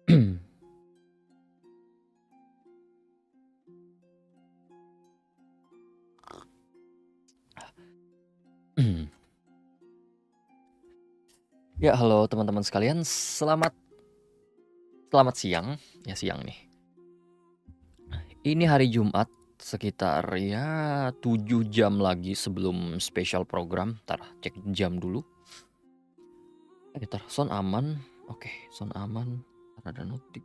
Ya, halo teman-teman sekalian, selamat selamat siang. Ya, siang nih. Ini hari Jumat, sekitar ya 7 jam lagi sebelum spesial program. Entar cek jam dulu. Entar sound aman. Oke, sound aman. Entar ada notif.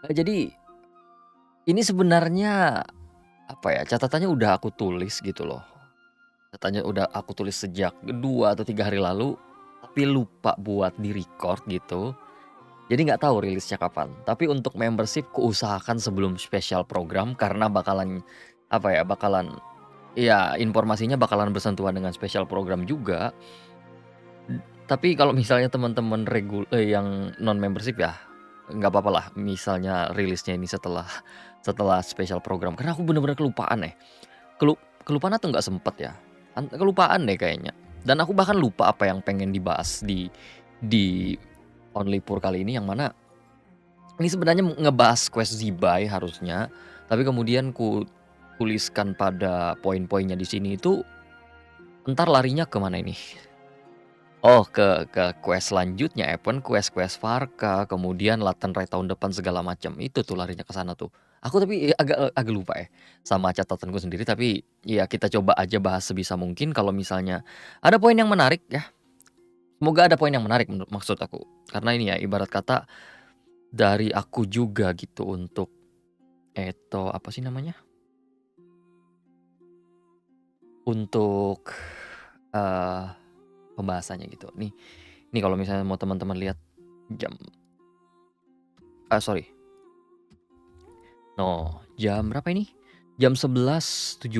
Jadi ini sebenarnya apa ya, catatannya udah aku tulis gitu loh. Catatannya udah aku tulis sejak 2 atau 3 hari lalu, tapi lupa buat di-record gitu. Jadi nggak tahu rilisnya kapan. Tapi untuk membership kuusahakan sebelum spesial program karena bakalan, apa ya, bakalan ya informasinya bakalan bersentuhan dengan spesial program juga. Tapi kalau misalnya teman-teman yang non membership ya, nggak apa lah misalnya rilisnya ini setelah spesial program. Karena aku bener-bener kelupaan kelupaan atau nggak sempet ya, kelupaan deh kayaknya. Dan aku bahkan lupa apa yang pengen dibahas di Onlypur kali ini, yang mana ini sebenarnya ngebahas quest Zibai harusnya, tapi kemudian tuliskan pada poin-poinnya di sini itu, entar larinya ke mana ini? Oh, ke quest selanjutnya, event quest-quest Varka, kemudian Laten Rai tahun depan segala macam, itu tuh larinya ke sana tuh. Aku tapi agak agak lupa ya, sama catatanku sendiri, tapi ya kita coba aja bahas sebisa mungkin kalau misalnya ada poin yang menarik ya, semoga ada poin yang menarik maksud aku. Karena ini ya ibarat kata dari aku juga gitu untuk apa sih namanya, untuk, eee, pembahasannya gitu. Nih kalau misalnya mau teman-teman lihat jam sorry, no, jam berapa ini? Jam 11.17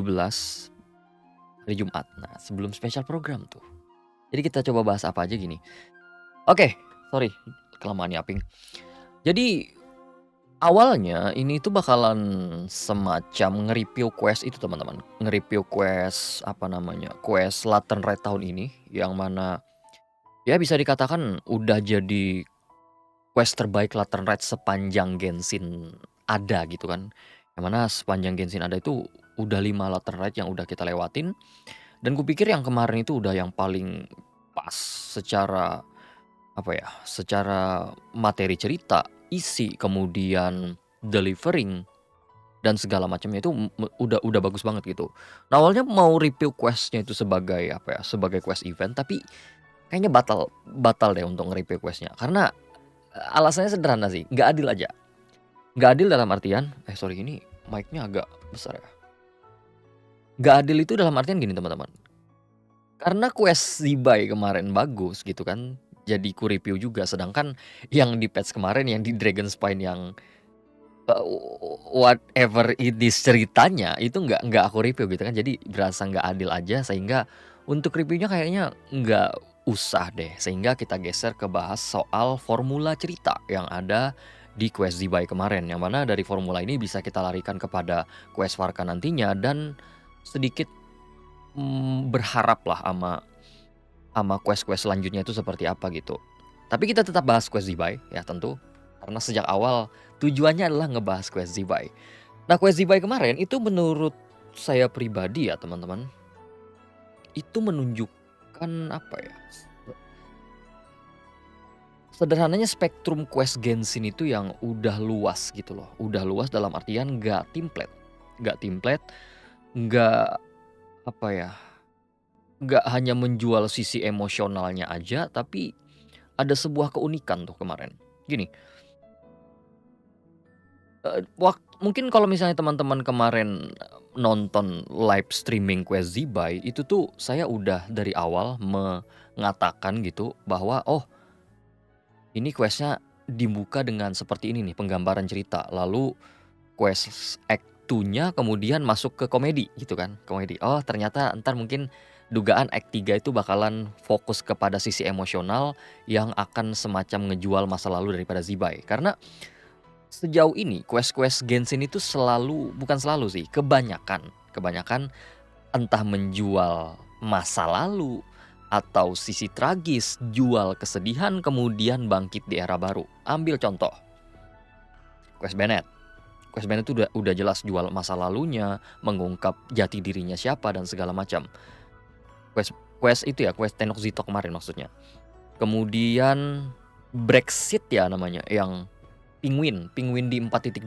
hari Jumat. Nah, sebelum spesial program tuh. Jadi kita coba bahas apa aja gini. Oke, sorry kelamaan yapping. Jadi awalnya ini tuh bakalan semacam nge-review quest itu teman-teman, nge-review quest apa namanya, quest Laten Rai tahun ini, yang mana ya bisa dikatakan udah jadi quest terbaik Laten Rai sepanjang Genshin ada gitu kan. Yang mana sepanjang Genshin ada itu udah 5 Laten Rai yang udah kita lewatin, dan kupikir yang kemarin itu udah yang paling pas secara apa ya, secara materi cerita, isi, kemudian delivering dan segala macamnya itu udah bagus banget gitu. Nah, awalnya mau review quest-nya itu sebagai apa ya, sebagai quest event, tapi kayaknya batal batal deh untuk nge-review quest-nya. Karena alasannya sederhana sih, nggak adil aja. Nggak adil dalam artian sorry ini mic-nya agak besar ya. Nggak adil itu dalam artian gini teman-teman, karena quest Zibai kemarin bagus gitu kan, jadi ku-review juga, sedangkan yang di patch kemarin yang di Dragonspine yang whatever it is ceritanya, itu nggak aku review gitu kan, jadi berasa nggak adil aja, sehingga untuk reviewnya kayaknya nggak usah deh, sehingga kita geser ke bahas soal formula cerita yang ada di quest Zibai kemarin, yang mana dari formula ini bisa kita larikan kepada quest Varka nantinya, dan sedikit, berharaplah ama quest-quest selanjutnya itu seperti apa gitu. Tapi kita tetap bahas quest Zibai ya tentu, karena sejak awal tujuannya adalah ngebahas quest Zibai. Nah, quest Zibai kemarin itu menurut saya pribadi ya teman-teman, itu menunjukkan apa ya, sederhananya spektrum quest Genshin itu yang udah luas gitu loh. Udah luas dalam artian nggak template, nggak apa ya, nggak hanya menjual sisi emosionalnya aja, tapi ada sebuah keunikan tuh kemarin. Gini, mungkin kalau misalnya teman-teman kemarin nonton live streaming Quest Zibai, itu tuh saya udah dari awal mengatakan gitu bahwa, "Oh, ini quest-nya dibuka dengan seperti ini nih penggambaran cerita, lalu quest act 2-nya kemudian masuk ke komedi," gitu kan, komedi. Oh, ternyata entar mungkin dugaan act 3 itu bakalan fokus kepada sisi emosional yang akan semacam ngejual masa lalu daripada Zibai. Karena sejauh ini quest-quest Genshin itu selalu, bukan selalu sih, kebanyakan entah menjual masa lalu, atau sisi tragis, jual kesedihan kemudian bangkit di era baru. Ambil contoh, Quest Bennett. Quest Bennett itu udah jelas jual masa lalunya, mengungkap jati dirinya siapa dan segala macam. Quest Quest itu ya, Quest Tenochtitlan kemarin maksudnya. Kemudian Brexit ya namanya, yang Penguin di 4.2,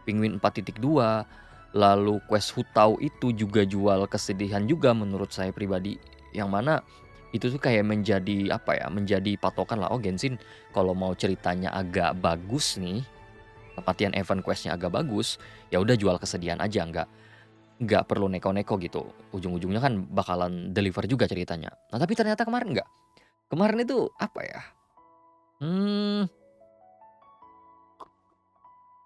Penguin 4.2, lalu Quest Hu Tao itu juga jual kesedihan juga menurut saya pribadi, yang mana itu tuh kayak menjadi apa ya, menjadi patokan lah, oh Genshin kalau mau ceritanya agak bagus nih, kematian event quest-nya agak bagus, ya udah jual kesedihan aja, nggak perlu neko-neko gitu. Ujung-ujungnya kan bakalan deliver juga ceritanya. Nah, tapi ternyata kemarin nggak. Kemarin itu apa ya?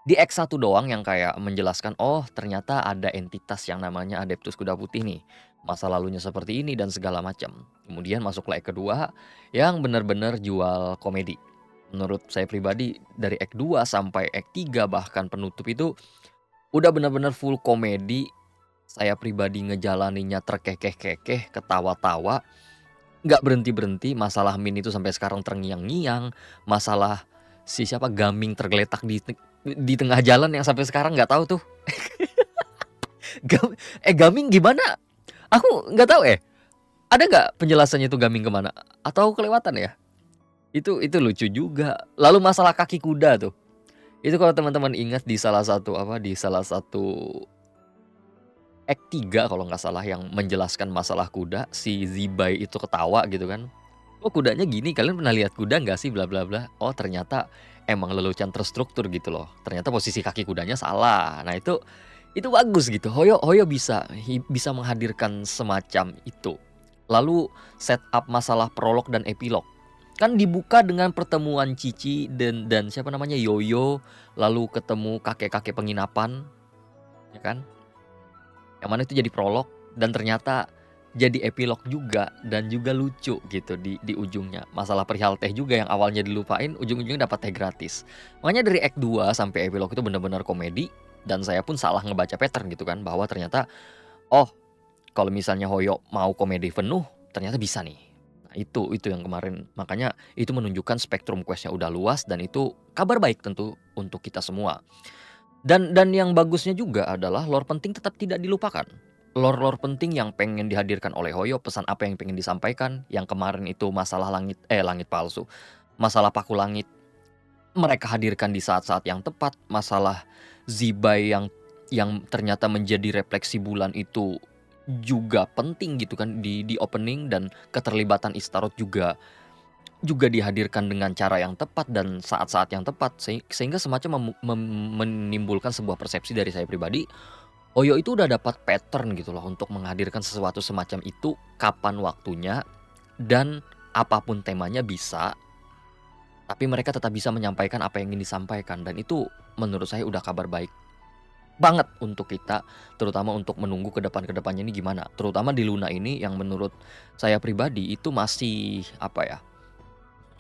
Di X1 doang yang kayak menjelaskan, oh ternyata ada entitas yang namanya Adeptus Kuda Putih nih. Masa lalunya seperti ini dan segala macam. Kemudian masuklah Act kedua yang benar-benar jual komedi. Menurut saya pribadi dari Act 2 sampai Act 3 bahkan penutup itu udah benar-benar full komedi. Saya pribadi ngejalaninya terkekeh-kekeh, ketawa-tawa, nggak berhenti-berhenti. Masalah Min itu sampai sekarang terngiang-ngiang. Masalah si siapa Gaming tergeletak di tengah jalan yang sampai sekarang nggak tahu tuh. Gaming gimana? Aku nggak tahu. Ada nggak penjelasannya itu Gaming kemana? Atau kelewatan ya? Itu lucu juga. Lalu masalah kaki kuda tuh. Itu kalau teman-teman ingat di salah satu Act 3 kalau nggak salah yang menjelaskan masalah kuda, si Zibai itu ketawa gitu kan. Oh kudanya gini, kalian pernah lihat kuda nggak sih bla bla bla. Oh ternyata emang lelucon terstruktur gitu loh. Ternyata posisi kaki kudanya salah. Nah itu bagus gitu. Hoyo bisa menghadirkan semacam itu. Lalu setup masalah prolog dan epilog. Kan dibuka dengan pertemuan Cici dan siapa namanya Yoyo, lalu ketemu kakek-kakek penginapan, ya kan? Yang mana itu jadi prolog dan ternyata jadi epilog juga dan juga lucu gitu di ujungnya. Masalah perihal teh juga yang awalnya dilupain, ujung-ujungnya dapat teh gratis. Makanya dari Act 2 sampai epilog itu benar-benar komedi dan saya pun salah ngebaca pattern gitu kan, bahwa ternyata oh kalau misalnya Hoyo mau komedi penuh ternyata bisa nih. Nah, itu yang kemarin, makanya itu menunjukkan spektrum quest-nya udah luas dan itu kabar baik tentu untuk kita semua. Dan yang bagusnya juga adalah lore penting tetap tidak dilupakan. Lore-lore penting yang pengen dihadirkan oleh Hoyo, pesan apa yang pengen disampaikan, yang kemarin itu masalah langit palsu, masalah paku langit, mereka hadirkan di saat-saat yang tepat. Masalah Zibai yang ternyata menjadi refleksi bulan itu juga penting gitu kan di opening, dan keterlibatan Istaroth juga dihadirkan dengan cara yang tepat dan saat-saat yang tepat, sehingga semacam menimbulkan sebuah persepsi dari saya pribadi, Oyo itu udah dapat pattern gitu loh untuk menghadirkan sesuatu semacam itu kapan waktunya dan apapun temanya bisa, tapi mereka tetap bisa menyampaikan apa yang ingin disampaikan, dan itu menurut saya udah kabar baik banget untuk kita, terutama untuk menunggu ke depannya ini gimana. Terutama di Luna ini yang menurut saya pribadi itu masih apa ya,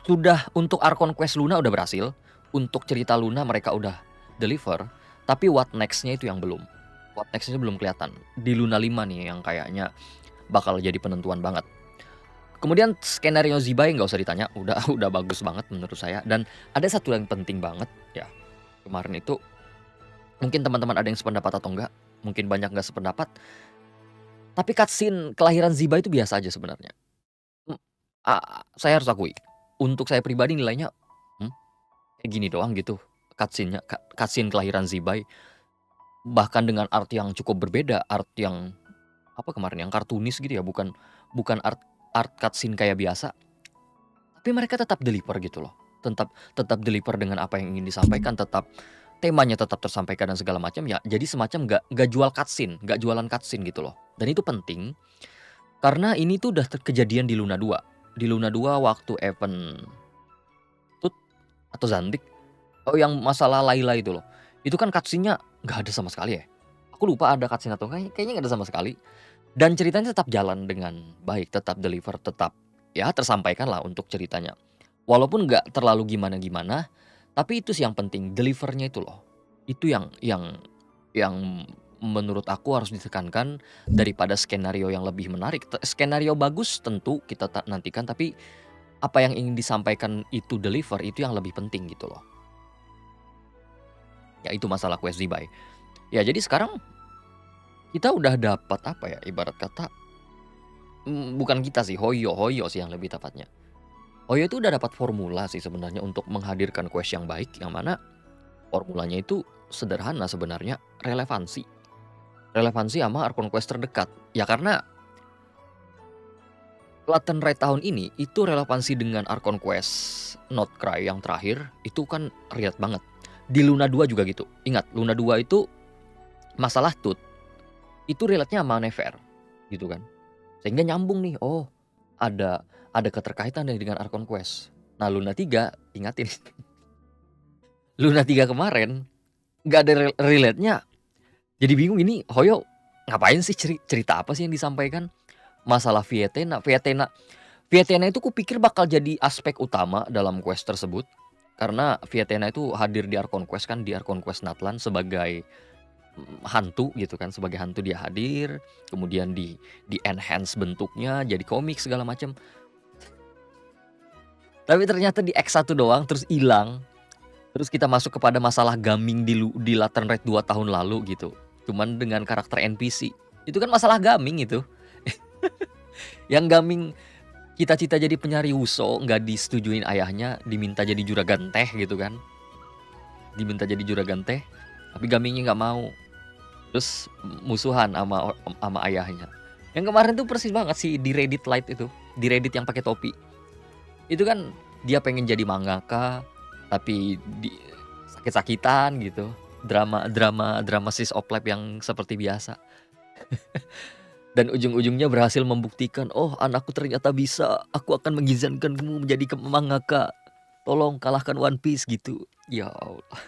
sudah untuk Archon Quest Luna udah berhasil, untuk cerita Luna mereka udah deliver, tapi what next-nya itu yang belum. What next-nya belum kelihatan. Di Luna 5 nih yang kayaknya bakal jadi penentuan banget. Kemudian skenario Zibai nggak usah ditanya, udah bagus banget menurut saya. Dan ada satu yang penting banget ya, kemarin itu mungkin teman-teman ada yang sependapat atau enggak, mungkin banyak nggak sependapat, tapi cutscene kelahiran Zibai itu biasa aja sebenarnya. Saya harus akui, untuk saya pribadi nilainya, kayak gini doang gitu cutscene kelahiran Zibai. Bahkan dengan art yang cukup berbeda, art yang apa kemarin, yang kartunis gitu ya, bukan art cutscene kayak biasa. Tapi mereka tetap deliver gitu loh. Tetap deliver dengan apa yang ingin disampaikan, tetap temanya tetap tersampaikan dan segala macam ya. Jadi semacam nggak jual cutscene, nggak jualan cutscene gitu loh. Dan itu penting karena ini tuh udah kejadian di Luna 2. Di Luna 2 waktu event Tut atau Zandik, oh yang masalah Layla itu loh. Itu kan cutscene-nya nggak ada sama sekali ya. Aku lupa ada cutscene atau kayaknya nggak ada sama sekali. Dan ceritanya tetap jalan dengan baik, tetap deliver, tetap ya tersampaikan lah untuk ceritanya. Walaupun nggak terlalu gimana-gimana, tapi itu sih yang penting, delivernya itu loh. Itu yang menurut aku harus ditekankan daripada skenario yang lebih menarik. Skenario bagus tentu kita nantikan, tapi apa yang ingin disampaikan itu deliver, itu yang lebih penting gitu loh. Ya itu masalah Quest Zibai. Ya jadi sekarang kita udah dapat apa ya, ibarat kata, bukan kita sih, Hoyo sih yang lebih tepatnya. Hoyo itu udah dapat formula sih sebenarnya untuk menghadirkan quest yang baik, yang mana formulanya itu sederhana sebenarnya, relevansi. Relevansi sama Archon Quest terdekat. Ya karena Laten Rite tahun ini itu relevansi dengan Archon Quest Not Cry yang terakhir itu kan relate banget. Di Luna 2 juga gitu. Ingat, Luna 2 itu masalah Tooth itu relate-nya sama Never gitu kan. Sehingga nyambung nih, oh ada keterkaitan nih dengan Archon Quest. Nah Luna 3, ingatin. Luna 3 kemarin nggak ada relate-nya. Jadi bingung ini Hoyo ngapain sih, cerita apa sih yang disampaikan? Masalah Vietena itu kupikir bakal jadi aspek utama dalam quest tersebut. Karena Vietena itu hadir di Archon Quest kan, di Archon Quest Natlan sebagai hantu gitu kan, sebagai hantu dia hadir, kemudian di enhance bentuknya jadi komik segala macam. Tapi ternyata di X1 doang terus hilang. Terus kita masuk kepada masalah gaming di Laten Rite 2 tahun lalu gitu. Cuman dengan karakter NPC. Itu kan masalah gaming itu. Yang gaming cita-cita jadi penyari Wuso, nggak disetujuin ayahnya, diminta jadi juragan teh gitu kan. Diminta jadi juragan teh, tapi gamingnya nggak mau. Terus musuhan sama ayahnya. Yang kemarin tuh persis banget sih di Reddit Lite itu, di Reddit yang pakai topi. Itu kan dia pengen jadi mangaka, tapi sakit-sakitan gitu. Drama sis oplep yang seperti biasa. Dan ujung-ujungnya berhasil membuktikan, oh anakku ternyata bisa, aku akan mengizinkanmu menjadi mangaka. Tolong kalahkan One Piece gitu. Ya Allah.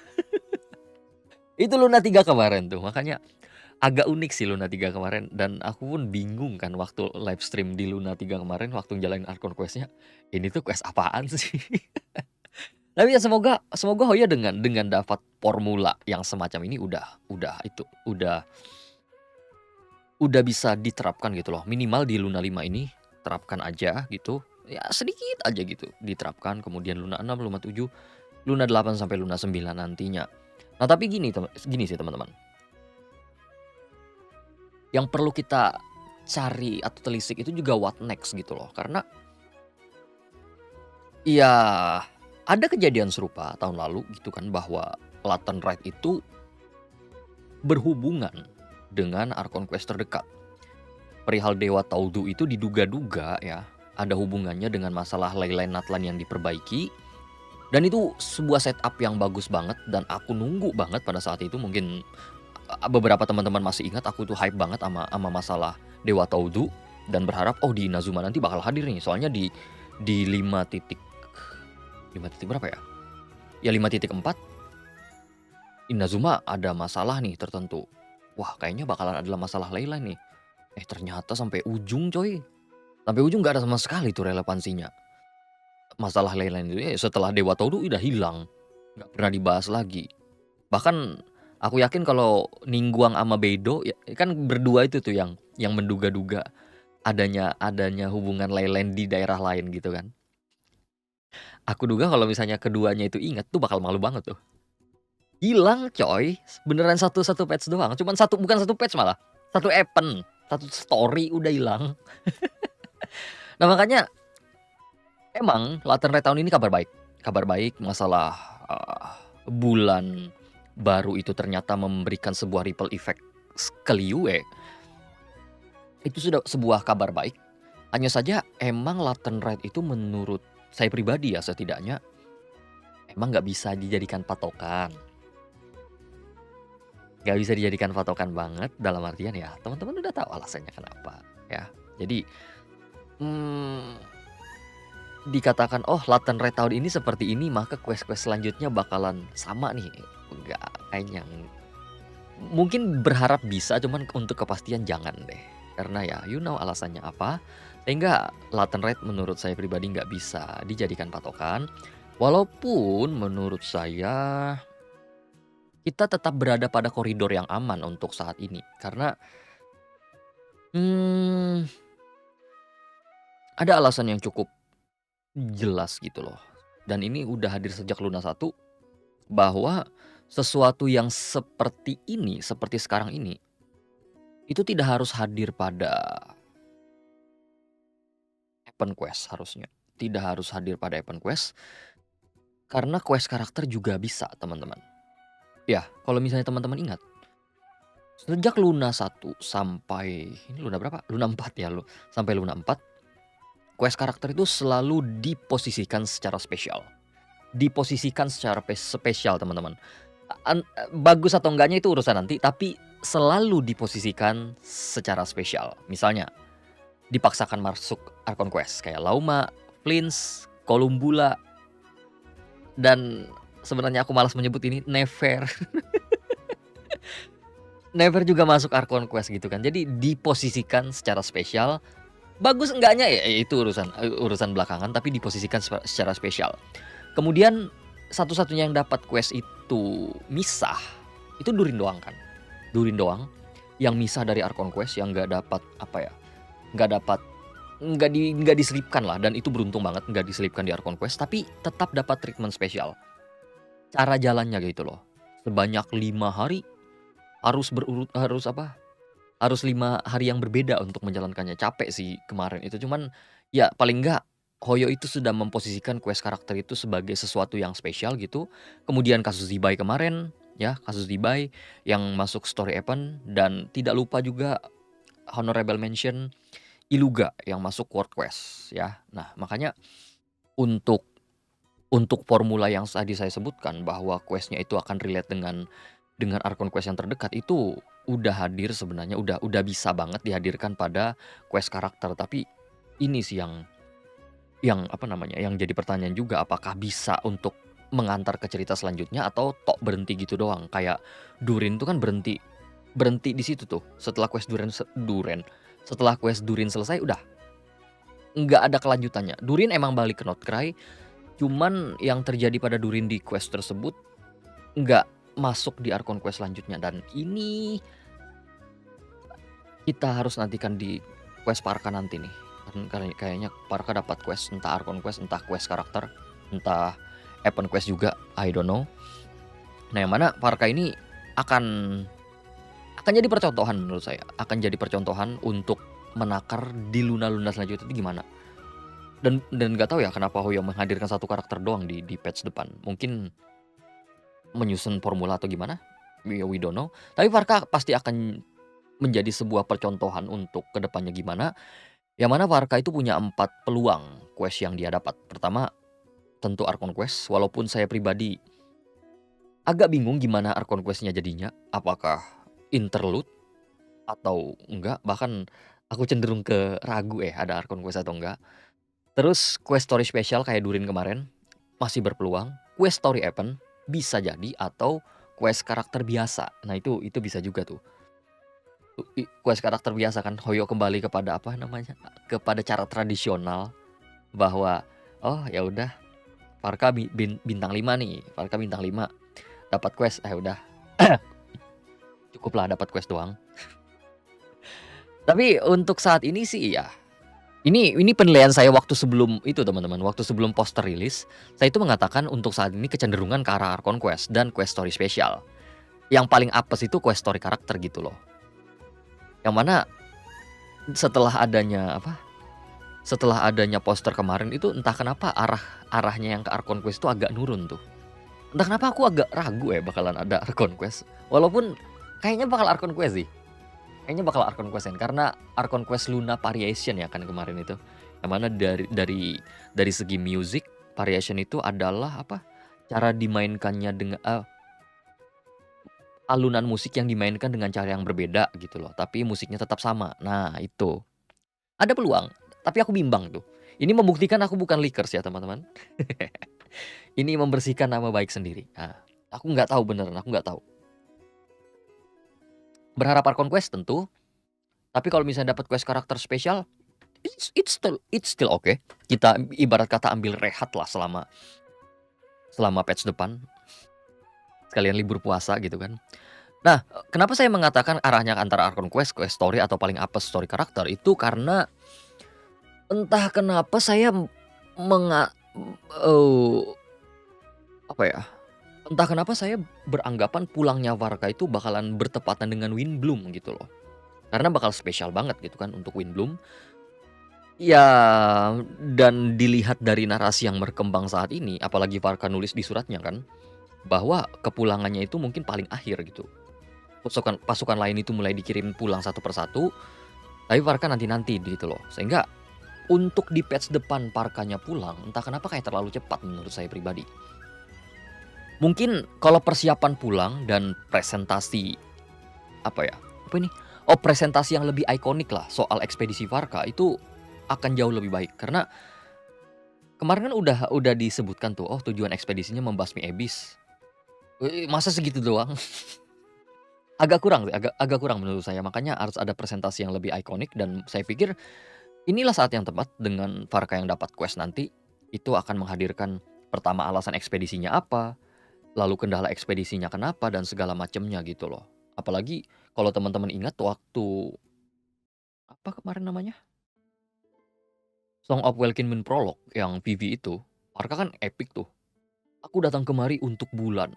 Itu Luna 3 kemarin tuh, makanya agak unik sih Luna 3 kemarin. Dan aku pun bingung kan waktu live stream di Luna 3 kemarin, waktu ngejalanin Archon Quest-nya, ini tuh quest apaan sih? Tapi ya semoga Hoyo dengan dapat formula yang semacam ini udah bisa diterapkan gitu loh. Minimal di Luna 5 ini terapkan aja gitu. Ya sedikit aja gitu diterapkan, kemudian Luna 6, Luna 7, Luna 8 sampai Luna 9 nantinya. Nah, tapi gini sih teman-teman. Yang perlu kita cari atau telisik itu juga what next gitu loh. Karena ya ada kejadian serupa tahun lalu gitu kan, bahwa Laten Rite itu berhubungan dengan Archon Quest terdekat. Perihal Dewa Taudu itu diduga-duga ya ada hubungannya dengan masalah Leyline Natlan yang diperbaiki. Dan itu sebuah setup yang bagus banget, dan aku nunggu banget pada saat itu. Mungkin beberapa teman-teman masih ingat aku tuh hype banget sama masalah Dewa Taudu, dan berharap oh di Inazuma nanti bakal hadir nih. Soalnya di 5 titik berapa ya? Ya 5.4 Inazuma ada masalah nih tertentu. Wah kayaknya bakalan adalah masalah Leyline nih. Ternyata sampai ujung coy. Sampai ujung gak ada sama sekali tuh relevansinya. Masalah Leyline itu setelah Dewa Taudu udah hilang. Gak pernah dibahas lagi. Bahkan aku yakin kalau Ningguang sama Beidou ya, kan berdua itu tuh yang menduga-duga adanya hubungan Leyline di daerah lain gitu kan. Aku duga kalau misalnya keduanya itu ingat tuh bakal malu banget tuh. Hilang coy, beneran satu patch doang. Bukan satu patch malah. Satu event, satu story udah hilang. Nah makanya emang Laten Rite tahun ini kabar baik. Masalah bulan baru itu ternyata memberikan sebuah ripple effect ke Liyue. Itu sudah sebuah kabar baik. Hanya saja emang Laten Rite itu menurut saya pribadi ya setidaknya emang gak bisa dijadikan patokan. Gak bisa dijadikan patokan banget, dalam artian ya teman-teman udah tahu alasannya kenapa ya. Jadi dikatakan oh Laten Rite tahun ini seperti ini, maka quest-quest selanjutnya bakalan sama nih. Enggak, kayaknya mungkin berharap bisa, cuman untuk kepastian jangan deh. Karena ya you know alasannya apa. Sehingga Laten Rite menurut saya pribadi nggak bisa dijadikan patokan. Walaupun menurut saya kita tetap berada pada koridor yang aman untuk saat ini. Karena, mmm, ada alasan yang cukup jelas gitu loh, dan ini udah hadir sejak Luna 1, bahwa sesuatu yang seperti ini, seperti sekarang ini, itu tidak harus hadir pada event quest harusnya. Tidak harus hadir pada event quest, karena quest karakter juga bisa, teman-teman. Ya, kalau misalnya teman-teman ingat, sejak Luna 1 sampai ini Luna berapa? Luna 4 ya, sampai Luna 4, quest karakter itu selalu diposisikan secara spesial. Diposisikan secara spesial, teman-teman. Bagus atau enggaknya itu urusan nanti, tapi selalu diposisikan secara spesial. Misalnya, dipaksakan masuk Archon Quest kayak Lauma, Flins, Columbula, dan sebenarnya aku malas menyebut ini, Never. Never juga masuk Archon Quest gitu kan. Jadi diposisikan secara spesial. Bagus enggaknya ya itu urusan belakangan, tapi diposisikan secara spesial. Kemudian satu-satunya yang dapat quest itu misah, itu Durin doang kan. Durin doang yang misah dari Archon Quest, yang nggak dapat apa ya, nggak dapat nggak diselipkan lah, dan itu beruntung banget nggak diselipkan di Archon Quest, tapi tetap dapat treatment spesial. Cara jalannya gitu loh. Sebanyak 5 hari harus 5 hari yang berbeda untuk menjalankannya. Capek sih kemarin itu, cuman ya paling enggak Hoyo itu sudah memposisikan quest karakter itu sebagai sesuatu yang spesial gitu. Kemudian kasus Zibai kemarin, ya, kasus Zibai yang masuk story event, dan tidak lupa juga honorable mention Iluga yang masuk world quest ya. Nah, makanya untuk formula yang tadi saya sebutkan bahwa questnya itu akan relate dengan Archon Quest yang terdekat, itu udah hadir sebenarnya, udah bisa banget dihadirkan pada quest karakter. Tapi ini sih yang apa namanya, yang jadi pertanyaan juga, apakah bisa untuk mengantar ke cerita selanjutnya atau tok berhenti gitu doang. Kayak Durin tuh kan berhenti di situ tuh. Setelah quest setelah quest Durin selesai udah nggak ada kelanjutannya. Durin emang balik ke Notcry, cuman yang terjadi pada Durin di quest tersebut nggak masuk di Archon Quest selanjutnya, dan ini kita harus nantikan di quest Parka nanti nih. Kayaknya Parka dapat quest entah Archon Quest, entah quest karakter, entah event quest juga, I don't know. Nah, yang mana Parka ini akan jadi percontohan menurut saya. Akan jadi percontohan untuk menakar di Luna-Luna selanjutnya itu gimana. Dan nggak tahu ya kenapa Hoyo menghadirkan satu karakter doang di patch depan. Mungkin menyusun formula atau gimana? We don't know. Tapi Parka pasti akan menjadi sebuah percontohan untuk kedepannya gimana. Yang mana Parka itu punya 4 peluang quest yang dia dapat. Pertama, tentu Archon Quest. Walaupun saya pribadi agak bingung gimana Archon Quest-nya jadinya. Apakah interlude atau enggak? Bahkan aku cenderung ke ragu ada Archon Quest atau enggak. Terus quest story spesial kayak Durin kemarin masih berpeluang. Quest story event bisa jadi, atau quest karakter biasa. Nah, itu bisa juga tuh. Quest karakter biasa kan Hoyo kembali kepada apa namanya, kepada cara tradisional, bahwa oh ya udah Parka bintang 5 nih, Parka bintang 5 dapat quest, udah cukuplah dapat quest doang. Tapi untuk saat ini sih ya, ini penilaian saya waktu sebelum itu, teman-teman, waktu sebelum poster rilis, saya itu mengatakan untuk saat ini kecenderungan ke arah Archon Quest dan quest story spesial. Yang paling apes itu quest story karakter gitu loh. Yang mana setelah adanya poster kemarin itu entah kenapa arahnya yang ke Archon Quest itu agak nurun tuh. Entah kenapa aku agak ragu bakalan ada Archon Quest. Walaupun kayaknya bakal Archon Quest sih. Kayaknya bakal Archon Quest karena Archon Quest Luna Variation ya kan kemarin itu. Yang mana dari segi music, variation itu adalah cara dimainkannya dengan alunan musik yang dimainkan dengan cara yang berbeda gitu loh, tapi musiknya tetap sama. Nah, itu. Ada peluang, tapi aku bimbang tuh. Ini membuktikan aku bukan leakers ya, teman-teman. Ini membersihkan nama baik sendiri. Nah, aku nggak tahu beneran, aku nggak tahu. Berharap Archon Quest tentu, tapi kalau misalnya dapat quest karakter spesial, it's still okay. Kita ibarat kata ambil rehat lah selama patch depan. sekalian libur puasa gitu kan. Nah, kenapa saya mengatakan arahnya antara Arkon Quest, Quest Story, atau paling apes story karakter, itu karena entah kenapa saya menga eee, apa ya, entah kenapa saya beranggapan pulangnya Varka itu bakalan bertepatan dengan Windbloom gitu loh. Karena bakal spesial banget gitu kan untuk Windbloom. Ya, dan dilihat dari narasi yang berkembang saat ini, apalagi Varka nulis di suratnya kan, bahwa kepulangannya itu mungkin paling akhir gitu. Pasukan pasukan lain itu mulai dikirim pulang satu persatu, tapi Varka nanti-nanti gitu loh. Sehingga untuk di patch depan Varkanya pulang, entah kenapa kayak terlalu cepat menurut saya pribadi. Mungkin kalau persiapan pulang dan presentasi, apa ya, apa ini, oh presentasi yang lebih ikonik lah soal ekspedisi Varka itu akan jauh lebih baik. Karena kemarin kan udah disebutkan tuh, oh tujuan ekspedisinya membasmi Abyss. Masa segitu doang? Agak kurang sih, agak agak kurang menurut saya. Makanya harus ada presentasi yang lebih ikonik, dan saya pikir inilah saat yang tepat dengan Varka yang dapat quest nanti, itu akan menghadirkan pertama alasan ekspedisinya apa, lalu kendala ekspedisinya kenapa, dan segala macamnya gitu loh. Apalagi kalau teman-teman ingat waktu apa kemarin namanya? Song of Welkin Prolog yang PV itu, Varka kan epic tuh. Aku datang kemari untuk bulan.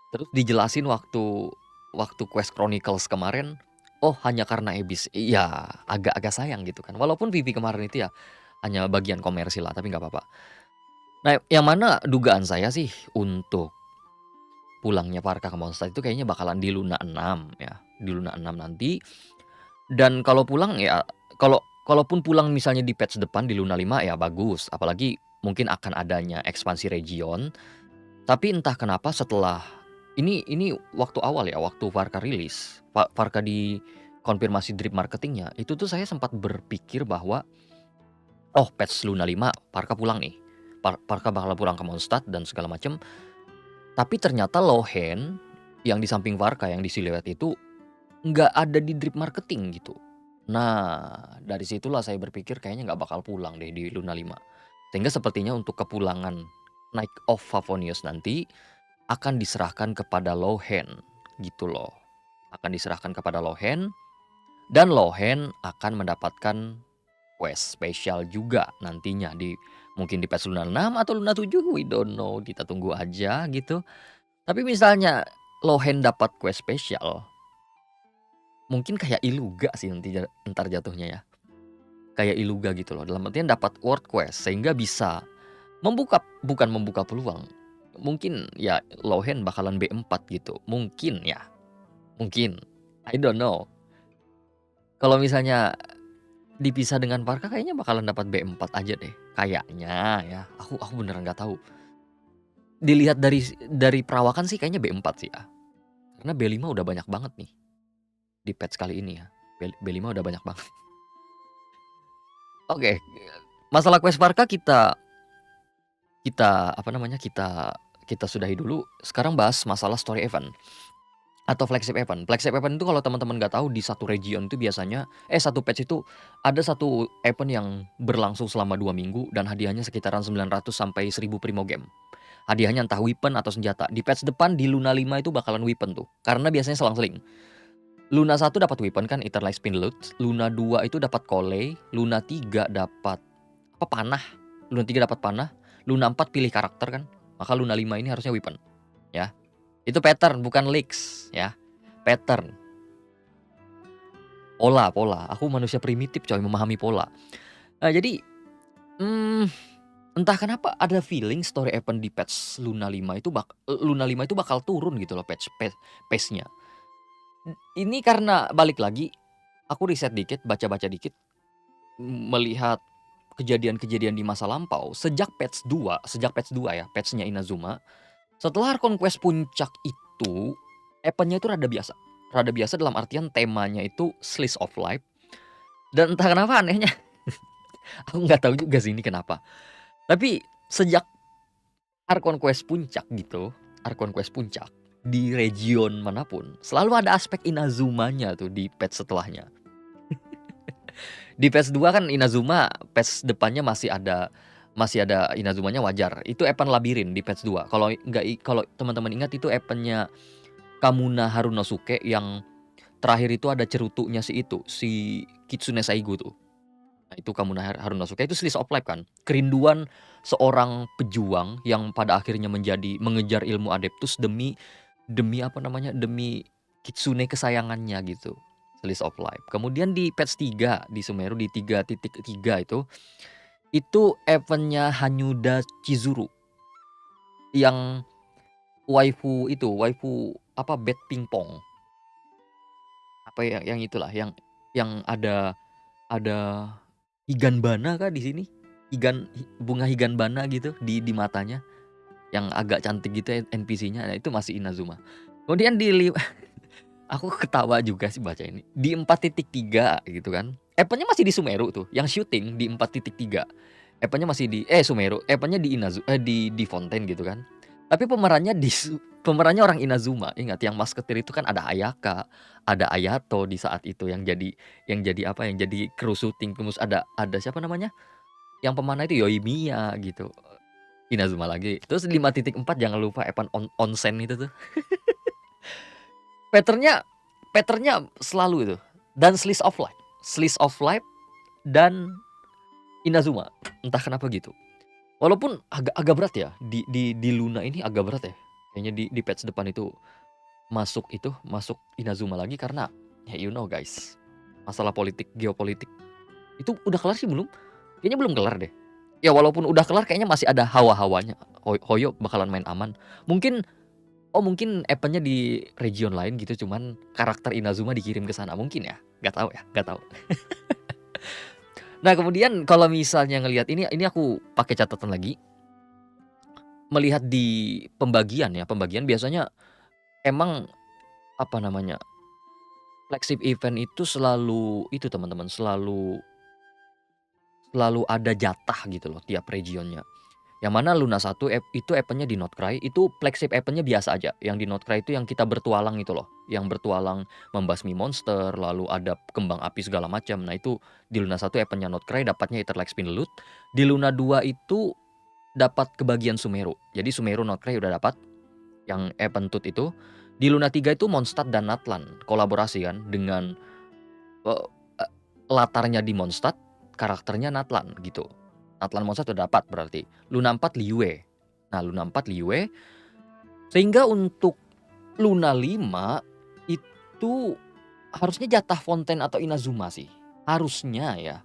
Terus dijelasin waktu waktu quest Chronicles kemarin, oh hanya karena Abyss. Iya, agak-agak sayang gitu kan. Walaupun PV kemarin itu ya hanya bagian komersil lah, tapi nggak apa-apa. Nah, yang mana dugaan saya sih untuk pulangnya Varka ke Mondstadt itu kayaknya bakalan di Luna 6 ya, di Luna 6 nanti. Dan kalau pulang ya, kalaupun pulang misalnya di patch depan di Luna 5 ya bagus, apalagi mungkin akan adanya ekspansi region. Tapi entah kenapa setelah ini waktu awal ya, waktu Varka rilis, Varka di konfirmasi drip marketingnya, itu tuh saya sempat berpikir bahwa, "Oh patch Luna 5 Varka pulang nih, Varka bakal pulang ke Mondstadt dan segala macem." Tapi ternyata Lohen yang di samping Varka yang di siluet itu nggak ada di drip marketing gitu. Nah, dari situlah saya berpikir kayaknya nggak bakal pulang deh di Luna 5. Sehingga sepertinya untuk kepulangan Night of Favonius nanti akan diserahkan kepada Lohen gitu loh. Akan diserahkan kepada Lohen, dan Lohen akan mendapatkan quest spesial juga nantinya di mungkin di patch Luna 6 atau Luna 7, we don't know, kita tunggu aja gitu. Tapi misalnya Lohen dapat quest spesial, mungkin kayak Iluga sih nanti entar jatuhnya ya. Kayak Iluga gitu loh, dalam artian dapat world quest sehingga bisa bukan membuka peluang. Mungkin ya Lohen bakalan B4 gitu, mungkin ya, mungkin. I don't know. Kalau misalnya dipisah dengan Varka kayaknya bakalan dapat B4 aja deh, kayaknya ya. Aku beneran nggak tahu. Dilihat dari perawakan sih kayaknya B4 sih ya. Karena B5 udah banyak banget nih di patch kali ini ya. B5 udah banyak banget. Oke, masalah quest Varka kita kita apa namanya, kita sudahi dulu. Sekarang bahas masalah story event atau flagship event. Flagship event itu kalau teman-teman nggak tahu, di satu region itu biasanya satu patch itu ada satu event yang berlangsung selama 2 minggu dan hadiahnya sekitaran 900 sampai 1000 primo game. Hadiahnya entah weapon atau senjata. Di patch depan di Luna 5 itu bakalan weapon tuh. Karena biasanya selang-seling. Luna 1 dapat weapon kan, Eternal Spin Loot. Luna 2 itu dapat Kole. Luna 3 dapat apa, panah. Luna 3 dapat panah. Luna 4 pilih karakter kan. Maka Luna 5 ini harusnya weapon. Ya. Itu pattern bukan leaks ya. Pattern. Pola. Aku manusia primitif coy, memahami pola. Nah, jadi entah kenapa ada feeling story event di patch Luna 5 itu Luna 5 itu bakal turun gitu loh pace-nya. Ini karena balik lagi, aku riset dikit, baca-baca dikit, melihat kejadian-kejadian di masa lampau sejak patch 2 ya, patch-nya Inazuma. Setelah Arkon Quest puncak itu, event-nya itu rada biasa. Rada biasa dalam artian temanya itu Slice of Life. Dan entah kenapa anehnya, aku nggak tahu juga sih ini kenapa. Tapi sejak Arkon Quest puncak gitu, Arkon Quest puncak di region manapun, selalu ada aspek Inazumanya tuh di patch setelahnya. Di patch 2 kan Inazuma patch depannya masih masih ada Inazumanya wajar. Itu event labirin di patch 2. Kalau teman-teman ingat itu event-nya Kamuna Harunosuke yang terakhir itu ada cerutunya si Kitsune Saigu tuh. Nah, itu Kamuna Harunosuke itu slice of life kan. Kerinduan seorang pejuang yang pada akhirnya mengejar ilmu Adeptus demi apa namanya, demi Kitsune kesayangannya gitu. Slice of life. Kemudian di patch 3 di Sumeru di 3.3 itu event-nya Hanyuda Chizuru yang waifu apa bat pingpong. Apa ya yang itulah yang ada higanbana kah di sini? Bunga higanbana gitu di matanya yang agak cantik gitu NPC-nya. Nah, itu masih Inazuma. Kemudian aku ketawa juga sih baca ini. Di 4.3 gitu kan. Event-nya masih di Sumeru tuh, yang syuting di 4.3. Event-nya masih di Sumeru, event-nya di Fontaine gitu kan. Tapi pemerannya orang Inazuma. Ingat yang masketir itu kan ada Ayaka, ada Ayato di saat itu yang jadi apa, yang jadi kru syuting. Terus ada siapa namanya? Yang pemanah itu Yoimiya gitu. Inazuma lagi. Terus 5.4 jangan lupa event onsen itu tuh. Patternnya selalu itu. Dan Slice of Life dan Inazuma. Entah kenapa gitu. Walaupun agak berat ya di Luna ini agak berat ya. Kayaknya di patch depan itu masuk Inazuma lagi karena ya you know guys. Masalah geopolitik. Itu udah kelar sih belum? Kayaknya belum kelar deh. Ya walaupun udah kelar kayaknya masih ada hawa-hawanya. Hoyo bakalan main aman. Mungkin eventnya di region lain gitu, cuman karakter Inazuma dikirim ke sana mungkin ya. Gak tahu. Nah, kemudian kalau misalnya ngelihat ini aku pakai catatan lagi. Melihat di pembagian biasanya emang apa namanya? Flagship event itu selalu itu teman-teman, selalu ada jatah gitu loh tiap regionnya. Yang mana Luna 1 itu event-nya di Notcry, itu flagship event-nya biasa aja. Yang di Notcry itu yang kita bertualang itu loh. Yang bertualang membasmi monster, lalu ada kembang api segala macam. Nah, itu di Luna 1 event-nya Notcry dapatnya Etherlike Spin Loot. Di Luna 2 itu dapat kebagian Sumeru. Jadi Sumeru Notcry udah dapat yang event tut itu. Di Luna 3 itu Mondstadt dan Natlan kolaborasi kan dengan latarnya di Mondstadt, karakternya Natlan gitu. Natlan Mondstadt udah dapat berarti. Luna 4 Liyue. Nah, Luna 4 Liyue. Sehingga untuk Luna 5 itu harusnya jatah Fontaine atau Inazuma sih. Harusnya ya.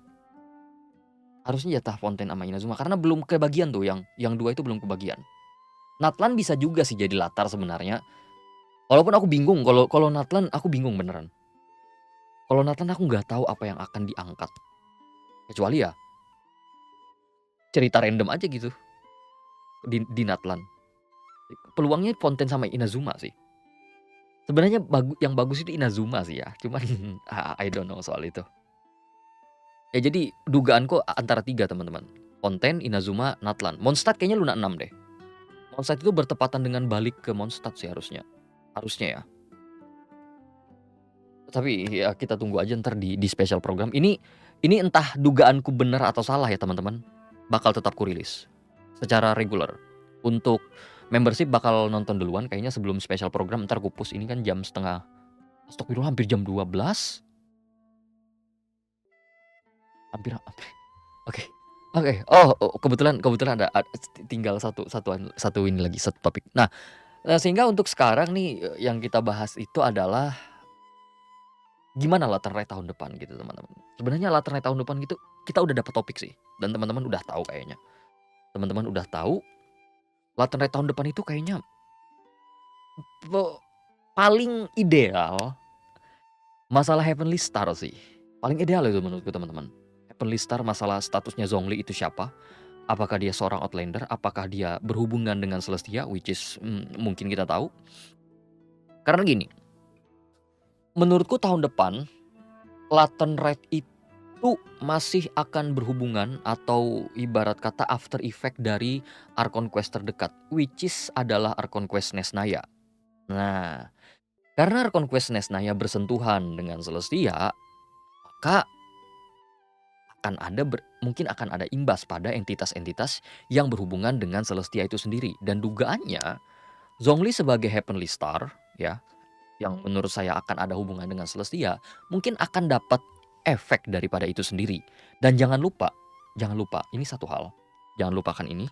Harusnya jatah Fontaine sama Inazuma karena belum kebagian tuh yang dua itu belum kebagian. Natlan bisa juga sih jadi latar sebenarnya. Walaupun aku bingung kalau Natlan aku bingung beneran. Kalau Natlan aku nggak tahu apa yang akan diangkat. Kecuali ya cerita random aja gitu di Natlan. Peluangnya Fontaine sama Inazuma sih. Sebenarnya yang bagus itu Inazuma sih ya. Cuman I don't know soal itu. Ya jadi dugaanku antara 3 teman-teman. Fontaine, Inazuma, Natlan. Mondstadt kayaknya Luna 6 deh. Mondstadt itu bertepatan dengan balik ke Mondstadt sih harusnya. Harusnya ya. Tapi ya kita tunggu aja ntar di special program. Ini entah dugaanku benar atau salah ya teman-teman. Bakal tetap kurilis secara reguler. Untuk membership bakal nonton duluan kayaknya sebelum special program. Ntar kupus ini kan jam setengah. Astagfirullah hampir jam 12. Hampir. Oke. Oh, kebetulan ada tinggal satu ini lagi, satu topik. Nah, sehingga untuk sekarang nih yang kita bahas itu adalah gimana latarnya tahun depan gitu teman-teman. Sebenarnya latarnya tahun depan gitu kita udah dapat topik sih dan teman-teman udah tahu kayaknya. Teman-teman udah tahu latarnya tahun depan itu kayaknya paling ideal masalah Heavenly Star sih. Paling ideal itu menurutku teman-teman. Heavenly Star masalah statusnya Zhongli itu siapa? Apakah dia seorang Outlander? Apakah dia berhubungan dengan Celestia? Which is mungkin kita tahu. Karena gini, menurutku tahun depan Latent Red itu masih akan berhubungan atau ibarat kata after effect dari Archon Quest terdekat, which is adalah Archon Quest Nesnaya. Nah, karena Archon Quest Nesnaya bersentuhan dengan Celestia, maka mungkin akan ada imbas pada entitas-entitas yang berhubungan dengan Celestia itu sendiri. Dan dugaannya Zhongli sebagai Heavenly Star ya, yang menurut saya akan ada hubungan dengan Celestia, mungkin akan dapat efek daripada itu sendiri. Dan jangan lupa ini satu hal, jangan lupakan ini,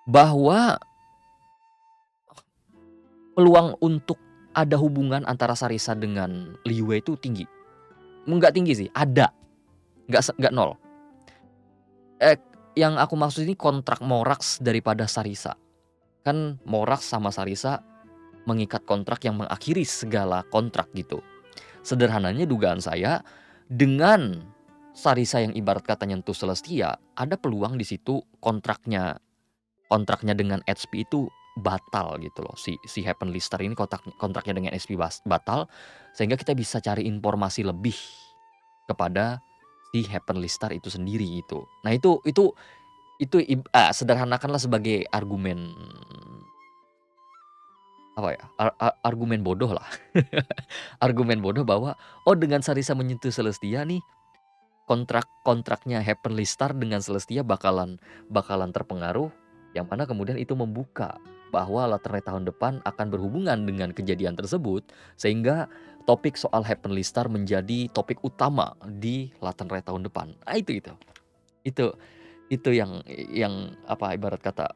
bahwa peluang untuk ada hubungan antara Sarisa dengan Liyue itu tinggi. Enggak tinggi sih, ada, nggak nol. Yang aku maksud ini kontrak Morax daripada Sarisa. Kan Morax sama Sarisa mengikat kontrak yang mengakhiri segala kontrak gitu. Sederhananya dugaan saya, dengan Sarisa yang ibarat kata nyentuh Celestia, ada peluang di situ kontraknya dengan HP itu batal gitu loh. Si Heavenly Star ini kontraknya dengan HP batal, sehingga kita bisa cari informasi lebih kepada si Heavenly Star itu sendiri gitu. Nah itu sederhanakanlah sebagai argumen apa ya, argumen bodoh lah. Argumen bodoh bahwa, oh dengan Sarisa menyentuh Celestia nih, kontraknya Heavenly Star dengan Celestia bakalan terpengaruh, yang mana kemudian itu membuka bahwa Laternate tahun depan akan berhubungan dengan kejadian tersebut, sehingga topik soal Heavenly Star menjadi topik utama di Laternate tahun depan. Nah itu yang apa, ibarat kata,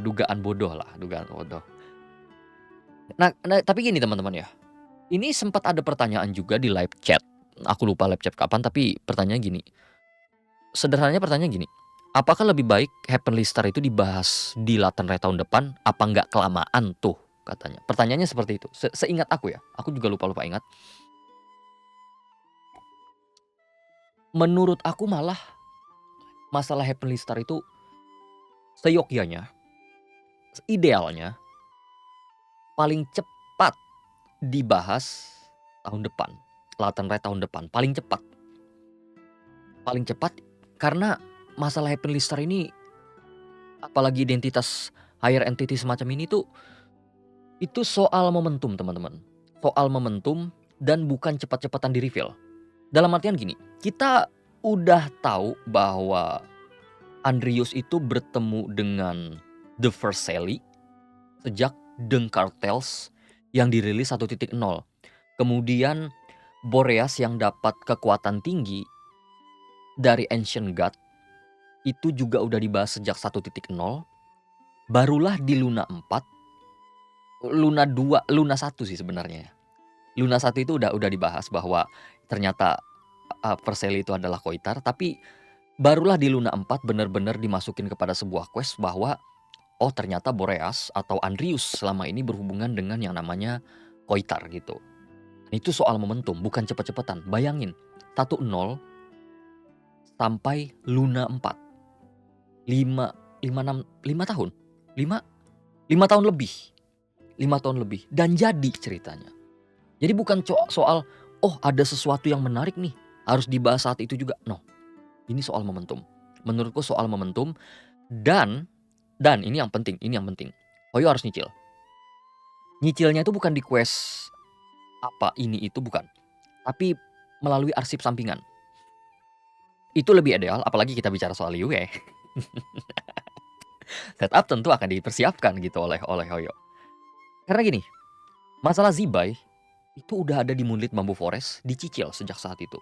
dugaan bodoh lah, dugaan bodoh. Nah tapi gini teman-teman ya, ini sempat ada pertanyaan juga di live chat. Aku lupa live chat kapan, tapi pertanyaannya gini. Sederhananya pertanyaannya gini, apakah lebih baik Heavenly Star itu dibahas di Laternate tahun depan, apa nggak kelamaan tuh katanya. Pertanyaannya seperti itu. Seingat aku ya, aku juga lupa ingat. Menurut aku malah masalah Heavenly Star itu seyogyanya, idealnya paling cepat dibahas tahun depan, Laternate tahun depan, paling cepat. Paling cepat karena masalah Heavenly Star ini, apalagi identitas higher entity semacam ini tuh, itu soal momentum teman-teman. Soal momentum dan bukan cepat-cepatan di-reveal. Dalam artian gini, kita udah tahu bahwa Andrius itu bertemu dengan The First Sally sejak The Cartels yang dirilis 1.0. Kemudian Boreas yang dapat kekuatan tinggi dari Ancient God itu juga udah dibahas sejak 1.0. Barulah di Luna 4, Luna 2, Luna 1 sih sebenarnya. Luna 1 itu udah dibahas bahwa ternyata Perseli itu adalah Koitar, tapi barulah di Luna 4 benar-benar dimasukin kepada sebuah quest bahwa oh ternyata Boreas atau Andrius selama ini berhubungan dengan yang namanya Koitar gitu. Itu soal momentum, bukan cepet-cepetan. Bayangin, 1.0 sampai Luna 4. 5 tahun. 5 tahun lebih. 5 tahun lebih dan jadi ceritanya. Jadi bukan soal oh ada sesuatu yang menarik nih, harus dibahas saat itu juga. No. Ini soal momentum. Menurutku soal momentum dan ini yang penting, Hoyo harus nyicil. Nyicilnya itu bukan di quest apa ini itu bukan, tapi melalui arsip sampingan. Itu lebih ideal, apalagi kita bicara soal Liyue. Setup tentu akan dipersiapkan gitu oleh Hoyo. Karena gini, masalah Zibai itu udah ada di Moonlit Bamboo Forest, dicicil sejak saat itu.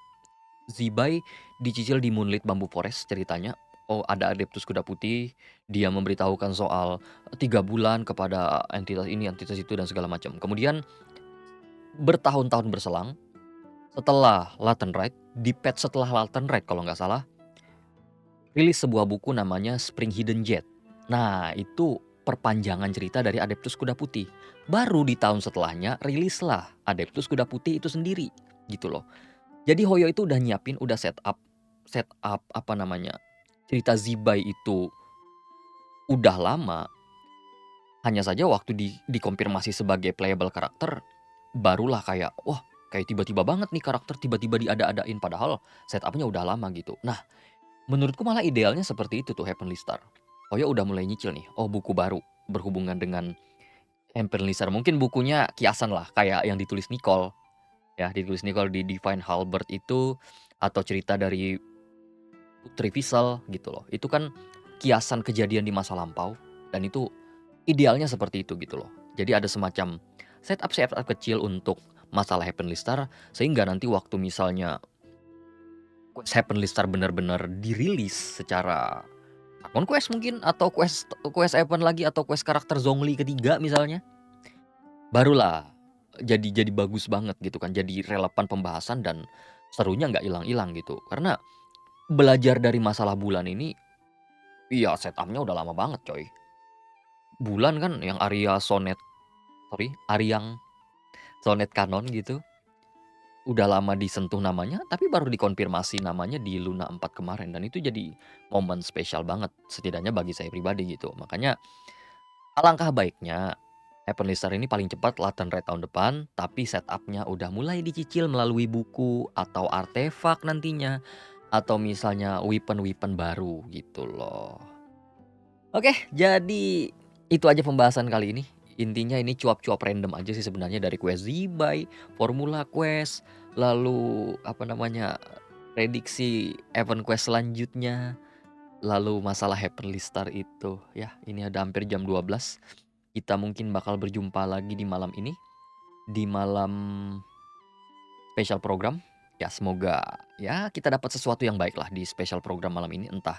Zibai dicicil di Moonlit Bamboo Forest ceritanya. Oh ada Adeptus Kuda Putih, dia memberitahukan soal 3 bulan kepada entitas ini, entitas itu dan segala macam. Kemudian bertahun-tahun berselang, setelah Laternate, di patch setelah Laternate kalau nggak salah, rilis sebuah buku namanya Spring Hidden Jet. Nah itu perpanjangan cerita dari Adeptus Kuda Putih. Baru di tahun setelahnya rilislah Adeptus Kuda Putih itu sendiri gitu loh. Jadi Hoyo itu udah nyiapin, udah set up apa namanya, cerita Zibai itu udah lama. Hanya saja waktu dikonfirmasi sebagai playable karakter, barulah kayak wah kayak tiba-tiba banget nih karakter tiba-tiba diada-adain, padahal setupnya udah lama gitu. Nah menurutku malah idealnya seperti itu tuh Heavenly Star. Hoyo udah mulai nyicil nih, oh buku baru berhubungan dengan Heavenly Star. Mungkin bukunya kiasan lah kayak yang ditulis Nicole. Ya, ditulis Nicole di Divine Halberd itu, atau cerita dari Putri Vissel gitu loh. Itu kan kiasan kejadian di masa lampau dan itu idealnya seperti itu gitu loh. Jadi ada semacam setup-setup kecil untuk masalah Heavenly Star sehingga nanti waktu misalnya quest Heavenly Star benar-benar dirilis secara akun quest mungkin atau quest quest event lagi atau quest karakter Zhongli ketiga misalnya, barulah jadi bagus banget gitu kan, jadi relevan pembahasan dan serunya nggak hilang-hilang gitu. Karena belajar dari masalah bulan ini, iya setupnya udah lama banget coy. Bulan kan yang Aryang Sonnet Kanon gitu, udah lama disentuh namanya, tapi baru dikonfirmasi namanya di Luna 4 kemarin dan itu jadi momen spesial banget, setidaknya bagi saya pribadi gitu. Makanya alangkah baiknya Heavenly Star ini paling cepat Lantern Red tahun depan, tapi setupnya udah mulai dicicil melalui buku atau artefak nantinya, atau misalnya weapon-weapon baru gitu loh. Oke, jadi itu aja pembahasan kali ini. Intinya ini cuap-cuap random aja sih sebenarnya dari quest Zibai, formula quest, lalu apa namanya, prediksi event quest selanjutnya, lalu masalah Heavenly Star itu. Ya, ini ada hampir jam 12. Kita mungkin bakal berjumpa lagi di malam ini, di malam special program. Ya, semoga ya kita dapat sesuatu yang baik lah di special program malam ini, entah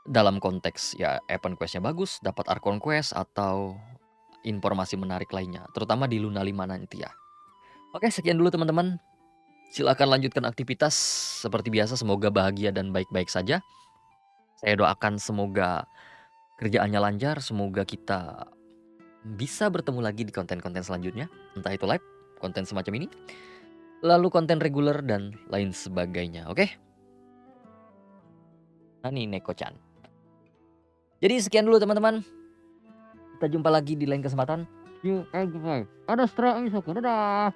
dalam konteks ya event quest-nya bagus, dapat Archon quest atau informasi menarik lainnya, terutama di Luna 5 nanti ya. Oke, sekian dulu teman-teman. Silakan lanjutkan aktivitas seperti biasa, semoga bahagia dan baik-baik saja. Saya doakan semoga kerjaannya lancar, semoga kita bisa bertemu lagi di konten-konten selanjutnya, entah itu live, konten semacam ini, lalu konten reguler dan lain sebagainya. Oke? Nani Neko-chan. Jadi sekian dulu teman-teman. Kita jumpa lagi di lain kesempatan. Yuk, ada Dadah.